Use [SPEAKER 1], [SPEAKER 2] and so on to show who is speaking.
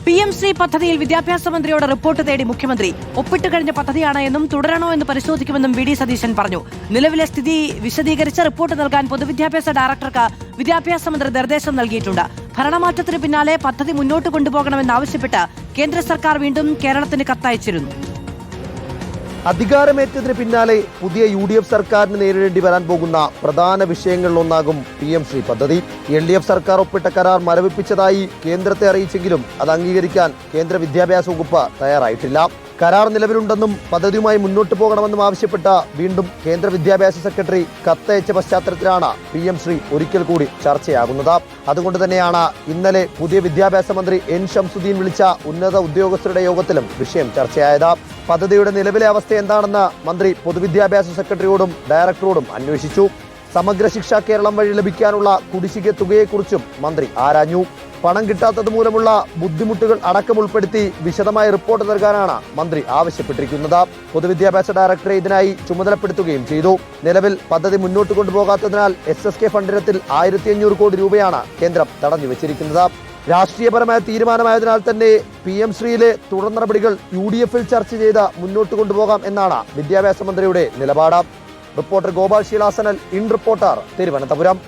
[SPEAKER 1] PM-ശ്രീ പദ്ധതിയിൽ വിദ്യാഭ്യാസ മന്ത്രിയോട് റിപ്പോർട്ട് തേടി മുഖ്യമന്ത്രി. ഒപ്പിട്ട് കഴിഞ്ഞ പദ്ധതിയാണ് എന്നും തുടരണോ എന്ന് പരിശോധിക്കുമെന്നും VD സതീശൻ പറഞ്ഞു. നിലവിലെ സ്ഥിതി വിശദീകരിച്ച് റിപ്പോർട്ട് നൽകാൻ പൊതുവിദ്യാഭ്യാസ ഡയറക്ടർക്ക് വിദ്യാഭ്യാസ മന്ത്രി നിർദ്ദേശം നൽകിയിട്ടുണ്ട്. ഭരണമാറ്റത്തിന് പിന്നാലെ പദ്ധതി മുന്നോട്ട് കൊണ്ടുപോകണമെന്നാവശ്യപ്പെട്ട് കേന്ദ്ര സർക്കാർ വീണ്ടും കേരളത്തിന് കത്തയച്ചിരുന്നു.
[SPEAKER 2] അധികാരമേറ്റതിന് പിന്നാലെ പുതിയ UDF സർക്കാരിന് നേരിടേണ്ടി വരാൻ പോകുന്ന പ്രധാന വിഷയങ്ങളിലൊന്നാകും PM-ശ്രീ പദ്ധതി. LDF സർക്കാർ ഒപ്പിട്ട കരാർ മരവിപ്പിച്ചതായി കേന്ദ്രത്തെ അറിയിച്ചെങ്കിലും അത് അംഗീകരിക്കാൻ കേന്ദ്ര വിദ്യാഭ്യാസ വകുപ്പ് തയ്യാറായിട്ടില്ല. കരാർ നിലവിലുണ്ടെന്നും പദ്ധതിയുമായി മുന്നോട്ട് പോകണമെന്നും ആവശ്യപ്പെട്ട വീണ്ടും കേന്ദ്ര വിദ്യാഭ്യാസ സെക്രട്ടറി കത്തയച്ച പശ്ചാത്തലത്തിലാണ് PM-ശ്രീ ഒരിക്കൽ കൂടി ചർച്ചയാകുന്നത്. അതുകൊണ്ട് തന്നെയാണ് ഇന്നലെ പുതിയ വിദ്യാഭ്യാസ മന്ത്രി N ഷംസുദ്ദീൻ വിളിച്ച ഉന്നത ഉദ്യോഗസ്ഥരുടെ യോഗത്തിലും വിഷയം ചർച്ചയായത്. പദ്ധതിയുടെ നിലവിലെ അവസ്ഥ എന്താണെന്ന് മന്ത്രി പൊതുവിദ്യാഭ്യാസ സെക്രട്ടറിയോടും ഡയറക്ടറോടും അന്വേഷിച്ചു. സമഗ്ര ശിക്ഷ കേരളം വഴി ലഭിക്കാനുള്ള കുടിശ്ശിക തുകയെക്കുറിച്ചും മന്ത്രി ആരാഞ്ഞു. പണം കിട്ടാത്തത് മൂലമുള്ള ബുദ്ധിമുട്ടുകൾ അടക്കം ഉൾപ്പെടുത്തി വിശദമായ റിപ്പോർട്ട് നൽകാനാണ് മന്ത്രി ആവശ്യപ്പെട്ടിരിക്കുന്നത്. പൊതുവിദ്യാഭ്യാസ ഡയറക്ടറെ ഇതിനായി ചുമതലപ്പെടുത്തുകയും ചെയ്തു. നിലവിൽ പദ്ധതി മുന്നോട്ട് കൊണ്ടുപോകാത്തതിനാൽ SSK ഫണ്ടിനത്തിൽ 1500 കോടി രൂപയാണ് കേന്ദ്രം തടഞ്ഞുവെച്ചിരിക്കുന്നത്. രാഷ്ട്രീയപരമായ തീരുമാനമായതിനാൽ തന്നെ PM-ശ്രീയിലെ തുടർ നടപടികൾ UDF-ൽ ചർച്ച ചെയ്ത് മുന്നോട്ട് കൊണ്ടുപോകാം എന്നാണ് വിദ്യാഭ്യാസ മന്ത്രിയുടെ നിലപാട്. റിപ്പോർട്ടർ ഗോപാൽ ശീലാസനൽ, ഇൻ റിപ്പോർട്ടർ, തിരുവനന്തപുരം.